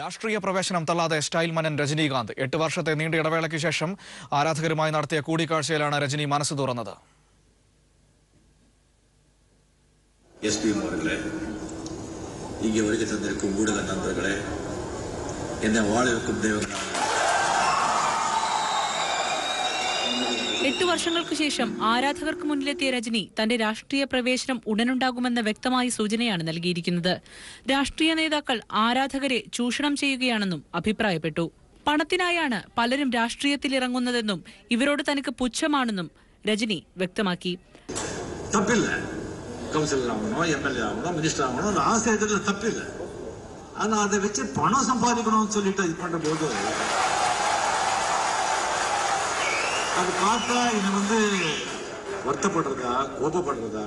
രാഷ്ട്രീയ പ്രവേശനം തള്ളാതെ സ്റ്റൈൽ മനൻ രജനീകാന്ത് 8 വർഷത്തെ നീണ്ട ഇടവേളയ്ക്ക് ശേഷം ആരാധകരുമായി നടത്തിയ കൂടിക്കാഴ്ചയിലാണ് രജനി മനസ്സ് തുറന്നത്. എട്ട് വർഷങ്ങൾക്ക് ശേഷം ആരാധകർക്ക് മുന്നിലെത്തിയ രജനി തന്റെ രാഷ്ട്രീയ പ്രവേശനം ഉടനുണ്ടാകുമെന്ന വ്യക്തമായ സൂചനയാണ് നൽകിയിരിക്കുന്നത്. രാഷ്ട്രീയ നേതാക്കൾ ആരാധകരെ ചൂഷണം ചെയ്യുകയാണെന്നും അഭിപ്രായപ്പെട്ടു. പണത്തിനായാണ് പലരും രാഷ്ട്രീയത്തിൽ ഇറങ്ങുന്നതെന്നും ഇവരോട് തനിക്ക് പുച്ഛമാണെന്നും രജനി വ്യക്തമാക്കി. அது பார்த்தா இவன் வருத்தப்படுறதா கோபப்படுறதா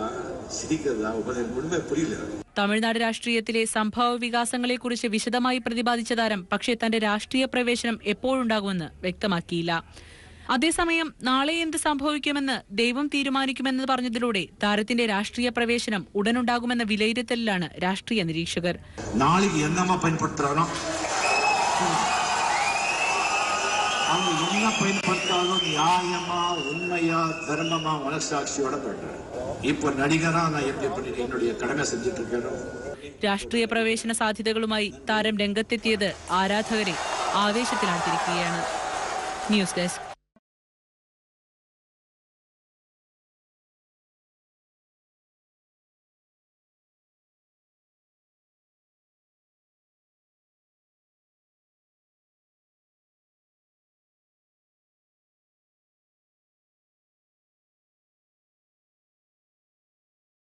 சிரிக்கிறதா ஒன்றுமே புரியல. തമിഴ്നാട് രാഷ്ട്രീയത്തിലെ സംഭവ വികാസങ്ങളെക്കുറിച്ച് വിശദമായി പ്രതിപാദിച്ച താരം പക്ഷേ തന്റെ രാഷ്ട്രീയ പ്രവേശനം എപ്പോഴുണ്ടാകുമെന്ന് വ്യക്തമാക്കിയില്ല. അതേസമയം നാളെ എന്ത് സംഭവിക്കുമെന്ന് ദൈവം തീരുമാനിക്കുമെന്ന് പറഞ്ഞതിലൂടെ താരത്തിന്റെ രാഷ്ട്രീയ പ്രവേശനം ഉടനുണ്ടാകുമെന്ന വിലയിരുത്തലിലാണ് രാഷ്ട്രീയ നിരീക്ഷകർ. அவங்க என்ன பயன்படுத்தாலும் நியாயமா உண்மையா தர்மமா மனசாட்சியோட பண்றேன். இப்ப நடிகனா நான் எப்படி என்னுடைய கடமை செஞ்சுட்டு இருக்கேனோ. രാഷ്ട്രീയ പ്രവേശന സാധ്യതകളുമായി താരം രംഗത്തെത്തിയത് ആരാധകരെ ആവേശത്തിലാഴ്ത്തിയിരിക്കുകയാണ്. News desk.